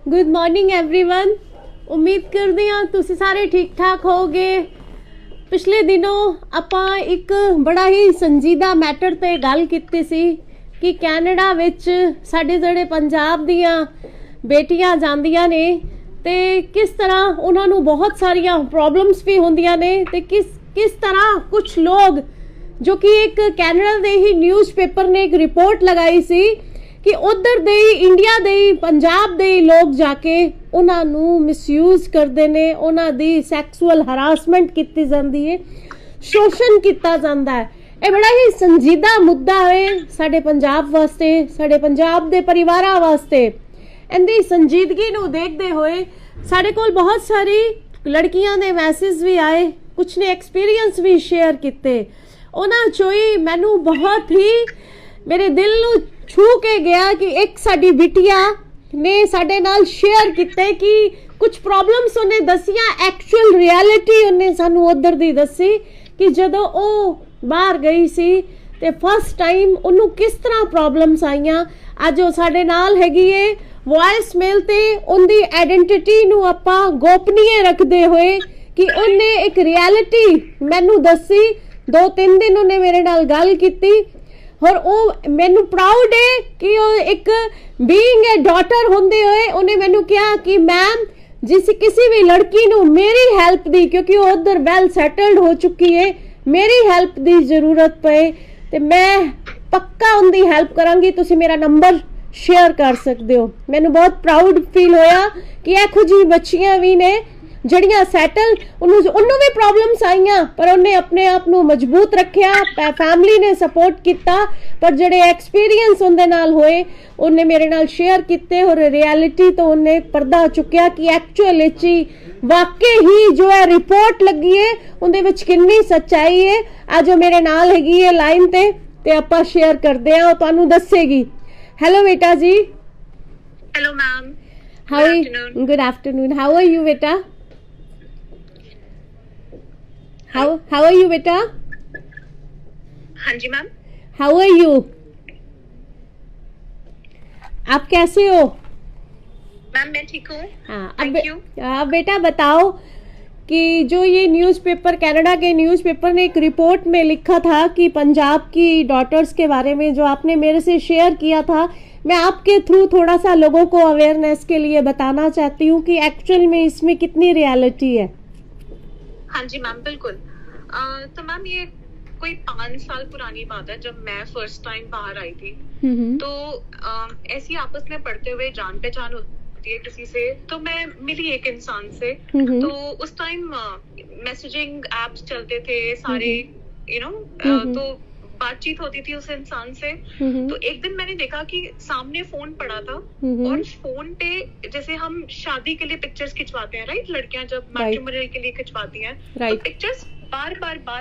Good morning everyone. ਉਮੀਦ ਕਰਦੀ ਹਾਂ ਤੁਸੀਂ ਸਾਰੇ ਠੀਕ ਠਾਕ ਹੋਗੇ। ਪਿਛਲੇ ਦਿਨੋਂ ਆਪਾਂ ਇੱਕ ਬੜਾ ਹੀ ਸੰਜੀਦਾ ਮੈਟਰ ਤੇ ਗੱਲ ਕੀਤੀ ਸੀ ਕਿ ਕੈਨੇਡਾ ਵਿੱਚ ਸਾਡੇ ਜਿਹੜੇ ਪੰਜਾਬ ਦੀਆਂ ਬੇਟੀਆਂ ਜਾਂਦੀਆਂ ਨੇ ਤੇ ਕਿਸ ਤਰ੍ਹਾਂ ਉਹਨਾਂ ਨੂੰ ਬਹੁਤ ਸਾਰੀਆਂ ਪ੍ਰੋਬਲਮਸ ਵੀ ਹੁੰਦੀਆਂ ਨੇ ਤੇ ਕਿਸ ਤਰ੍ਹਾਂ ਕੁਝ ਲੋग जो कि एक कैनेडा दे ही न्यूज़पेपर ने एक रिपोर्ट लगाई सी कि उधर दे इंडिया दे पंजाब दे लोग जाके उन्हां नू मिसयूज करते ने, उन्हां दी सैक्सुअल हरासमेंट की जाती है, शोषण किया जाता है। ये बड़ा ही संजीदा मुद्दा है साडे पंजाब वास्ते, साडे पंजाब दे परिवारां वास्ते। इहदी संजीदगी नू देखते हुए साडे कोल बहुत सारी लड़कियां दे मैसेज भी आए, कुछ ने एक्सपीरियंस भी शेयर किए। उन्हां चों ही मैनू बहुत ही मेरे दिल नू छू के गया कि एक साडी बिटिया ने साडे नाल शेयर किते कि कुछ प्रॉब्लम्स उन्हें दसियां, एक्चुअल रियलिटी उन्हें सानू उधर दी दसी कि जदों ओ बाहर गई सी ते फर्स्ट टाइम उन्नू किस तरह प्रॉब्लम्स आईयां। अज ओ साडे नाल हैगी है वॉइस मेल ते उनदी आइडेंटिटी नू आपां गोपनीय रखदे होए कि उन्हें एक रियलिटी मैनू दसी। 2-3 दिन उन्हें मेरे नाल गल की और वो मैनू प्राउड है कि एक बीइंग ए डॉटर होंदे होए उन्हें मैनू कहा कि मैम जिस किसी भी लड़की नू मेरी हेल्प दी, क्योंकि वो उधर वेल सैटल्ड हो चुकी है, मेरी हेल्प दी जरूरत पे ते मैं पक्का उनकी हेल्प करांगी, तुसी मेरा नंबर शेयर कर सकते हो। मैनू बहुत प्राउड फील होया कि इहो जी बच्चियां भी ने जड़ियां सैटल, उन्होंने भी प्रॉब्लम्स आईयां पर उन्हें अपने आप नू मजबूत रखिया, फैमिली ने सपोर्ट किया, पर जड़े एक्सपीरियंस उनदे नाल होए उन्हें मेरे नाल शेयर किते और रियलिटी तो उन्हें पर्दा चुकिया कि एक्चुअल ची वाकई ही जो है रिपोर्ट लगी है उनदे विच कितनी सच्चाई है। आज जो मेरे नाल हैगी है लाइन ते आपां शेयर करदे आ, तुहानू दसेगी। हेलो बेटा जी। Hello ma'am. Good afternoon. How are you बेटा? How are you बेटा? हाँ जी मैम। How are you? आप कैसे हो? मैम मैं ठीक हूँ। हाँ, थैंक यू। बेटा बताओ कि जो ये न्यूज़पेपर, कनाडा के न्यूज़पेपर ने एक रिपोर्ट में लिखा था कि पंजाब की डॉटर्स के बारे में जो आपने मेरे से शेयर किया था, मैं आपके थ्रू थोड़ा सा लोगों को अवेयरनेस के लिए बताना चाहती हूँ कि एक्चुअल में इसमें कितनी रियलिटी है। हाँ जी मैम बिल्कुल। तो मैम ये कोई 5 साल पुरानी बात है जब मैं फर्स्ट टाइम बाहर आई थी। तो ऐसी आपस में पढ़ते हुए जान पहचान होती है किसी से, तो मैं मिली एक इंसान से। तो उस टाइम मैसेजिंग एप्स चलते थे सारे, तो बातचीत होती थी उस इंसान से। तो एक दिन मैंने देखा कि सामने फोन पड़ा था और फोन पे जैसे हम शादी के लिए पिक्चर्स खिंचवाते हैं, राइट, लड़कियां जब मैट्रिमोनी के लिए खिंचवाती हैं, तो पिक्चर्स बार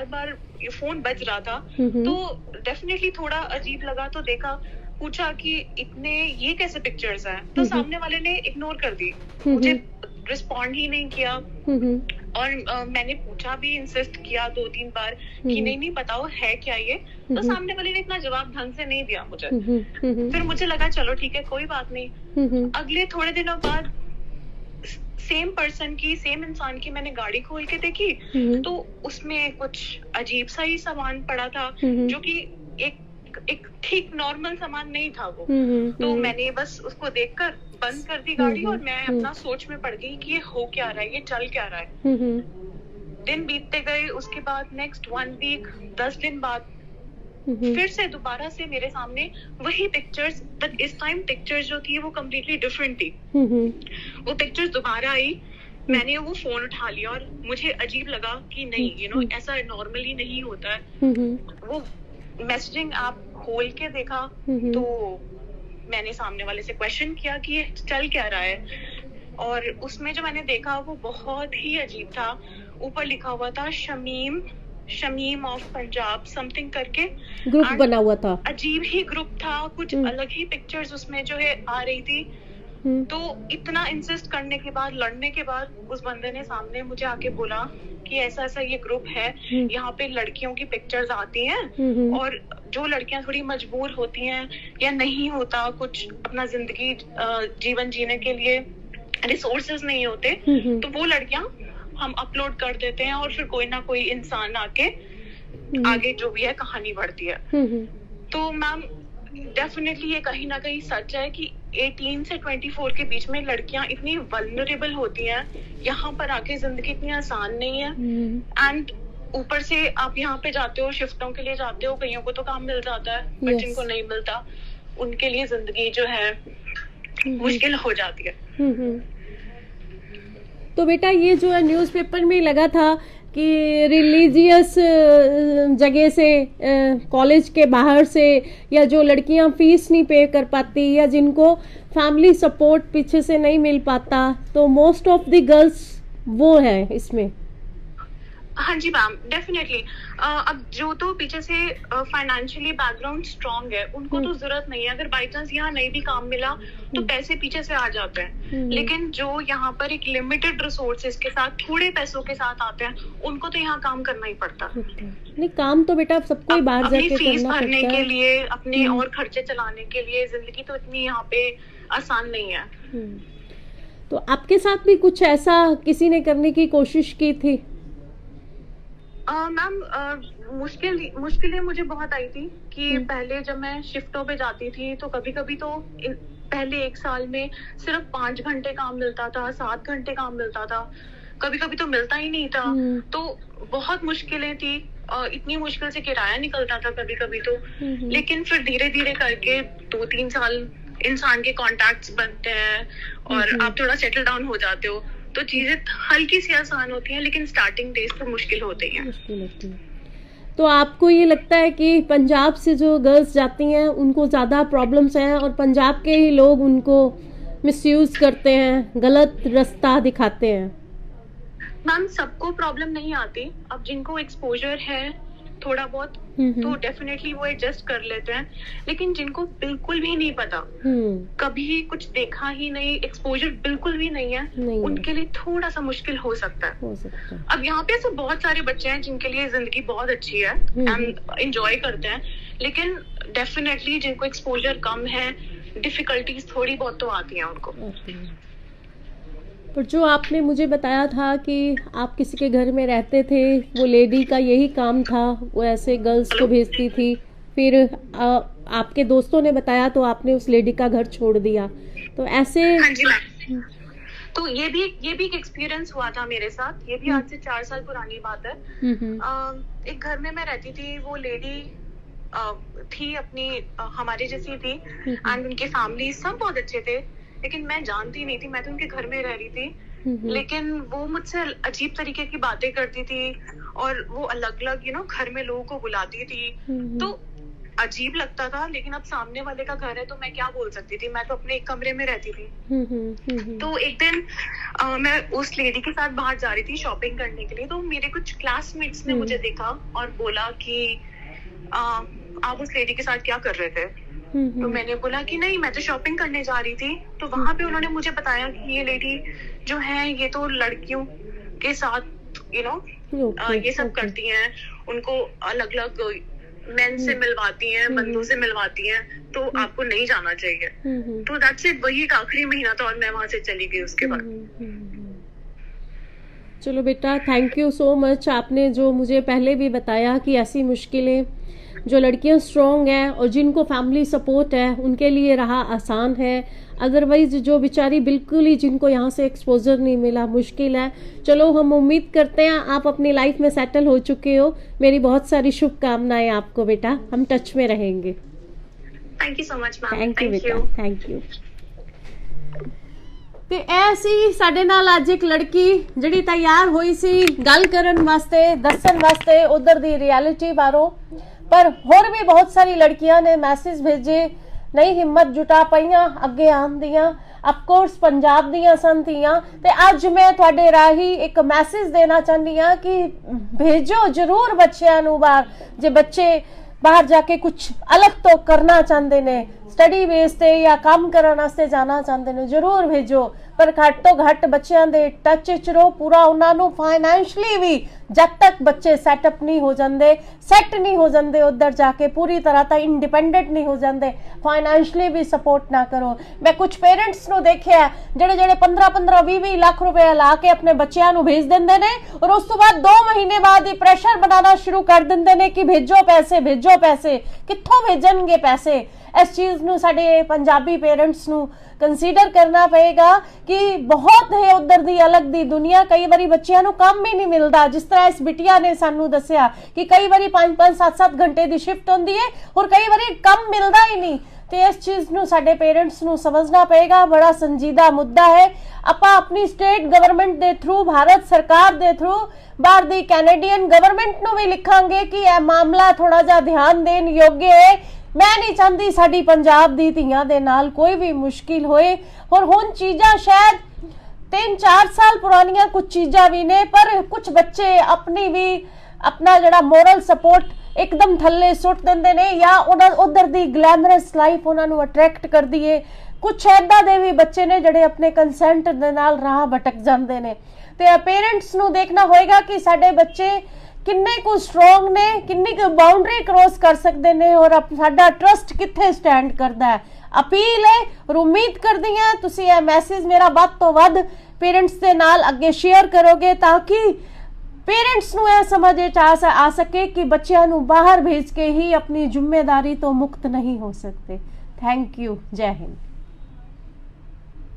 बार फोन बज रहा था। तो डेफिनेटली थोड़ा अजीब लगा, तो देखा, पूछा कि इतने ये कैसे पिक्चर्स हैं, तो सामने वाले ने इग्नोर कर दी, मुझे रिस्पॉन्ड ही नहीं किया। और मैंने पूछा भी, इंसिस्ट किया 2-3 बार कि नहीं बताओ है क्या ये, तो सामने वाले ने इतना जवाब ढंग से नहीं दिया मुझे। फिर मुझे लगा चलो ठीक है कोई बात नहीं। अगले थोड़े दिनों बाद सेम पर्सन की, सेम इंसान की मैंने गाड़ी खोल के देखी, तो उसमें कुछ अजीब सा ही सामान पड़ा था जो कि एक ठीक नॉर्मल सामान नहीं था वो। तो मैंने बस उसको देखकर बंद कर दी गाड़ी और मैं अपना सोच में पड़ गई कि ये हो क्या रहा है, ये चल क्या रहा है। दिन बीतते गए, उसके बाद नेक्स्ट 1 वीक, 10 दिन बाद फिर से दोबारा से मेरे सामने वही पिक्चर्स, बट इस टाइम पिक्चर्स जो थी वो कम्प्लीटली डिफरेंट थी। वो पिक्चर्स दोबारा आई, मैंने वो फोन उठा लिया और मुझे अजीब लगा कि नहीं, ऐसा नॉर्मली नहीं होता है। वो मैसेजिंग ऐप खोल के देखा तो मैंने सामने वाले से क्वेश्चन किया कि ये चल क्या रहा है, और उसमें जो मैंने देखा वो बहुत ही अजीब था। ऊपर लिखा हुआ था शमीम ऑफ पंजाब समथिंग करके ग्रुप बना हुआ था, अजीब ही ग्रुप था, कुछ अलग ही पिक्चर्स उसमें जो है आ रही थी। तो इतना इंसिस्ट करने के बाद, लड़ने के बाद, उस बंदे ने सामने मुझे आके बोला कि ऐसा ऐसा ये ग्रुप है, यहाँ पे लड़कियों की पिक्चर्स आती हैं और जो लड़कियां थोड़ी मजबूर होती हैं या नहीं होता कुछ अपना जिंदगी जीवन जीने के लिए, रिसोर्सेज नहीं होते, तो वो लड़कियां हम अपलोड कर देते हैं और फिर कोई ना कोई इंसान आके आगे जो भी है कहानी बढ़ती है। तो मैम डेफिनेटली ये कहीं ना कहीं सच है कि 18 से 24 के बीच में लड़कियां इतनी वल्नरेबल होती हैं, यहाँ पर आके जिंदगी इतनी आसान नहीं है। एंड ऊपर से आप यहाँ पे जाते हो, शिफ्टों के लिए जाते हो, कईयों को तो काम मिल जाता है, बट जिनको नहीं मिलता उनके लिए जिंदगी जो है मुश्किल हो जाती है। तो बेटा ये जो है न्यूज़पेपर में लगा था कि रिलीजियस जगह से, कॉलेज के बाहर से, या जो लड़कियां फीस नहीं पे कर पाती या जिनको फैमिली सपोर्ट पीछे से नहीं मिल पाता, तो मोस्ट ऑफ द गर्ल्स वो है इसमें। हाँ जी मैम, डेफिनेटली। अब जो तो पीछे से फाइनेंशियली बैकग्राउंड स्ट्रांग है उनको तो जरूरत नहीं है, अगर बाई चांस यहाँ नहीं भी काम मिला तो पैसे पीछे से आ जाते हैं। लेकिन जो यहाँ पर एक लिमिटेड रिसोर्सेज के साथ, थोड़े पैसों के साथ आते हैं, उनको तो यहाँ काम करना ही पड़ता है। नहीं, काम तो बेटा सबको ही बाहर जाके फीस भरने के लिए, अपने और खर्चे चलाने के लिए, जिंदगी तो इतनी यहाँ पे आसान नहीं है। तो आपके साथ भी कुछ ऐसा किसी ने करने की कोशिश की थी? मैम मुश्किलें मुझे बहुत आई थी कि पहले जब मैं शिफ्टों पे जाती थी तो कभी कभी तो पहले 1 साल में सिर्फ 5 घंटे काम मिलता था, 7 घंटे काम मिलता था, कभी कभी तो मिलता ही नहीं था। तो बहुत मुश्किलें थी, इतनी मुश्किल से किराया निकलता था कभी कभी तो। लेकिन फिर धीरे धीरे करके 2-3 साल इंसान के कॉन्टैक्ट्स बनते हैं और आप थोड़ा सेटल डाउन हो जाते हो, तो चीजें हल्की सी आसान होती हैं, लेकिन स्टार्टिंग डेज तो मुश्किल होती हैं। तो आपको ये लगता है कि पंजाब से जो गर्ल्स जाती हैं उनको ज़्यादा प्रॉब्लम्स हैं और पंजाब के ही लोग उनको मिसयूज करते हैं, गलत रास्ता दिखाते हैं? मैम सबको प्रॉब्लम नहीं आती, अब जिनको एक्सपोजर है थोड़ा बहुत तो डेफिनेटली वो एडजस्ट कर लेते हैं, लेकिन जिनको बिल्कुल भी नहीं पता, कभी कुछ देखा ही नहीं, एक्सपोजर बिल्कुल भी नहीं है, उनके लिए थोड़ा सा मुश्किल हो सकता है। अब यहाँ पे ऐसे बहुत सारे बच्चे हैं जिनके लिए जिंदगी बहुत अच्छी है एंड एंजॉय करते हैं, लेकिन डेफिनेटली जिनको एक्सपोजर कम है, डिफिकल्टीज थोड़ी बहुत तो आती हैं उनको। पर जो आपने मुझे बताया था कि आप किसी के घर में रहते थे, वो लेडी का यही काम था, वो ऐसे गर्ल्स को भेजती थी, फिर आपके दोस्तों ने बताया तो आपने उस लेडी का घर छोड़ दिया, तो ऐसे? हाँ जी मैम, तो ये भी एक एक्सपीरियंस हुआ था मेरे साथ। ये भी आज से 4 साल पुरानी बात है। एक घर में मैं रहती थी, वो लेडी थी अपनी हमारे जैसी थी एंड उनके फैमिली सब बहुत अच्छे थे, लेकिन मैं जानती नहीं थी, मैं तो उनके घर में रह रही थी। लेकिन वो मुझसे अजीब तरीके की बातें करती थी और वो अलग अलग घर में लोगों को बुलाती थी, तो अजीब लगता था। लेकिन अब सामने वाले का घर है तो मैं क्या बोल सकती थी, मैं तो अपने एक कमरे में रहती थी। तो एक दिन मैं उस लेडी के साथ बाहर जा रही थी शॉपिंग करने के लिए, तो मेरे कुछ क्लासमेट्स ने मुझे देखा और बोला कि आप उस लेडी के साथ क्या कर रहे थे? तो मैंने बोला कि नहीं, मैं तो शॉपिंग करने जा रही थी। तो वहां पे उन्होंने मुझे बताया कि ये लेडी जो है ये तो लड़कियों के साथ ये सब करती हैं, उनको अलग अलग मेन से मिलवाती हैं, बंदों से मिलवाती हैं, तो आपको नहीं जाना चाहिए। तो दैट्स इट, वही एक आखिरी महीना था और मैं वहां से चली गई उसके बाद। चलो बेटा, थैंक यू सो मच। आपने जो मुझे पहले भी बताया कि ऐसी मुश्किलें जो लड़कियां स्ट्रॉन्ग हैं और जिनको फैमिली सपोर्ट है उनके लिए रहा आसान है, अदरवाइज जो बेचारी बिल्कुल ही जिनको यहाँ से एक्सपोजर नहीं मिला मुश्किल है। चलो हम उम्मीद करते हैं आप अपनी लाइफ में सेटल हो चुके हो। मेरी बहुत सारी शुभकामनाएं आपको बेटा, हम टच में रहेंगे। Thank you so much ma'am. Thank you बेटा, थैंक यू। ਤੇ ਐਸੀ ਸਾਡੇ ਨਾਲ ਅੱਜ ਇੱਕ ਲੜਕੀ ਜਿਹੜੀ ਤਿਆਰ ਹੋਈ ਸੀ ਗੱਲ ਕਰਨ ਵਾਸਤੇ, ਦੱਸਣ ਵਾਸਤੇ ਉਧਰ ਦੀ ਰਿਐਲਿਟੀ ਬਾਰੇ। पर होर भी बहुत सारी लड़कियां ने मैसेज भेजे, नहीं हिम्मत जुटा पाइयां अगे आन दियां। अफकोर्स पंजाब दियां सन धीआं, ते अज मैं तुहाडे राही एक मैसेज देना चाहनी हां कि भेजो जरूर बच्चियां नूं बाहर, जे बच्चे बाहर जाके कुछ अलग तो करना चाहते ने, ਸਟੱਡੀ ਬੇਸ ਤੇ ਜਾਂ ਕੰਮ ਕਰਨ ਵਾਸਤੇ ਜਾਣਾ ਚਾਹੁੰਦੇ ਨੇ ਜ਼ਰੂਰ ਭੇਜੋ, ਪਰ ਘੱਟ ਤੋਂ ਘੱਟ ਬੱਚਿਆਂ ਦੇ ਟੱਚ ਵਿੱਚ ਰਹੋ ਪੂਰਾ। ਉਹਨਾਂ ਨੂੰ ਫਾਈਨੈਂਸ਼ਲੀ ਵੀ ਜਦ ਤੱਕ ਬੱਚੇ ਸੈਟਅਪ ਨਹੀਂ ਹੋ ਜਾਂਦੇ, ਸੈੱਟ ਨਹੀਂ ਹੋ ਜਾਂਦੇ ਉੱਧਰ ਜਾ ਕੇ ਪੂਰੀ ਤਰ੍ਹਾਂ ਤਾਂ ਇੰਡੀਪੈਂਡੈਂਟ ਨਹੀਂ ਹੋ ਜਾਂਦੇ, ਫਾਈਨੈਂਸ਼ਲੀ ਵੀ ਸਪੋਰਟ ਨਾ ਕਰੋ। ਮੈਂ ਕੁਝ ਪੇਰੈਂਟਸ ਨੂੰ ਦੇਖਿਆ ਜਿਹੜੇ 15-20 ਲੱਖ ਰੁਪਏ ਲਾ ਕੇ ਆਪਣੇ ਬੱਚਿਆਂ ਨੂੰ ਭੇਜ ਦਿੰਦੇ ਨੇ ਔਰ ਉਸ ਤੋਂ ਬਾਅਦ 2 ਮਹੀਨੇ ਬਾਅਦ ਹੀ ਪ੍ਰੈਸ਼ਰ ਬਣਾਉਣਾ ਸ਼ੁਰੂ ਕਰ ਦਿੰਦੇ ਨੇ ਕਿ ਭੇਜੋ ਪੈਸੇ, ਭੇਜੋ ਪੈਸੇ। ਕਿੱਥੋਂ ਭੇਜਣਗੇ ਪੈਸੇ? ਇਸ ਚੀਜ਼ ਨੂੰ ਸਾਡੇ ਪੰਜਾਬੀ ਪੇਰੈਂਟਸ ਨੂੰ ਕੰਸੀਡਰ ਕਰਨਾ ਪਏਗਾ ਕਿ ਬਹੁਤ ਹੈ ਉਧਰ ਦੀ ਅਲੱਗ ਦੀ ਦੁਨੀਆ। ਕਈ ਵਾਰੀ ਬੱਚਿਆਂ ਨੂੰ ਕੰਮ ਹੀ ਨਹੀਂ ਮਿਲਦਾ, ਜਿਸ ਤਰ੍ਹਾਂ ਇਸ ਬਿਟਿਆ ਨੇ ਸਾਨੂੰ ਦੱਸਿਆ ਕਿ ਕਈ ਵਾਰੀ 5-5 7-7 ਘੰਟੇ ਦੀ ਸ਼ਿਫਟ ਹੁੰਦੀ ਹੈ ਔਰ ਕਈ ਵਾਰੀ ਕੰਮ ਮਿਲਦਾ ਹੀ ਨਹੀਂ। ਤੇ ਇਸ ਚੀਜ਼ ਨੂੰ ਸਾਡੇ ਪੇਰੈਂਟਸ ਨੂੰ ਸਮਝਣਾ ਪਏਗਾ, ਬੜਾ ਸੰਜੀਦਾ ਮੁੱਦਾ ਹੈ। ਆਪਾਂ ਆਪਣੀ ਸਟੇਟ ਗਵਰਨਮੈਂਟ ਦੇ ਥਰੂ, ਭਾਰਤ ਸਰਕਾਰ ਦੇ ਥਰੂ ਬਾਹਰ ਦੀ ਕੈਨੇਡੀਅਨ ਗਵਰਨਮੈਂਟ ਨੂੰ ਵੀ ਲਿਖਾਂਗੇ ਕਿ ਇਹ ਮਾਮਲਾ ਥੋੜਾ ਜਿਹਾ ਧਿਆਨ ਦੇਣ ਯੋਗ ਹੈ। ਮੈਂ ਨਹੀਂ ਚਾਹੁੰਦੀ ਸਾਡੀ ਪੰਜਾਬ ਦੀ ਧੀਆਂ ਦੇ ਨਾਲ ਕੋਈ ਵੀ ਮੁਸ਼ਕਿਲ ਹੋਏ। ਔਰ ਹੁਣ ਚੀਜ਼ਾਂ ਸ਼ਾਇਦ 3-4 ਸਾਲ ਪੁਰਾਣੀਆਂ ਕੁਝ ਚੀਜ਼ਾਂ ਵੀ ਨੇ, ਪਰ ਕੁਝ ਬੱਚੇ ਆਪਣੀ ਵੀ ਆਪਣਾ ਜਿਹੜਾ ਮੋਰਲ ਸਪੋਰਟ ਇੱਕਦਮ ਥੱਲੇ ਸੁੱਟ ਦਿੰਦੇ ਨੇ ਜਾਂ ਉਧਰ ਦੀ ਗਲੈਮਰਸ ਲਾਈਫ ਉਹਨਾਂ ਨੂੰ ਅਟਰੈਕਟ ਕਰਦੀ ਹੈ। ਕੁਝ ਏਦਾਂ ਦੇ ਵੀ ਬੱਚੇ ਨੇ ਜਿਹੜੇ ਆਪਣੇ ਕੰਸੈਂਟ ਦੇ ਨਾਲ ਰਾਹ ਭਟਕ ਜਾਂਦੇ ਨੇ। ਤੇ ਪੇਰੈਂਟਸ ਨੂੰ ਦੇਖਣਾ ਹੋਏਗਾ ਕਿ ਸਾਡੇ ਬੱਚੇ ਕਿੰਨੇ ਕੁ ਸਟਰੋਂਗ ਨੇ, ਕਿੰਨੀ ਕੁ ਬਾਉਂਡਰੀ ਕ੍ਰੋਸ ਕਰ ਸਕਦੇ ਨੇ ਔਰ ਸਾਡਾ ਟਰਸਟ ਕਿੱਥੇ ਸਟੈਂਡ ਕਰਦਾ ਹੈ। ਅਪੀਲ ਹੈ ਔਰ ਉਮੀਦ ਕਰਦੀ ਹਾਂ ਤੁਸੀਂ ਇਹ ਮੈਸੇਜ ਮੇਰਾ ਵੱਧ ਤੋਂ ਵੱਧ ਪੇਰੈਂਟਸ ਦੇ ਨਾਲ ਅੱਗੇ ਸ਼ੇਅਰ ਕਰੋਗੇ ਤਾਂ ਕਿ ਪੇਰੈਂਟਸ ਨੂੰ ਇਹ ਸਮਝ ਆ ਸਕੇ ਕਿ ਬੱਚਿਆਂ ਨੂੰ ਬਾਹਰ ਭੇਜ ਕੇ ਹੀ ਆਪਣੀ ਜ਼ਿੰਮੇਵਾਰੀ ਤੋਂ ਮੁਕਤ ਨਹੀਂ ਹੋ ਸਕਦੇ। Thank you. ਜੈ ਹਿੰਦ।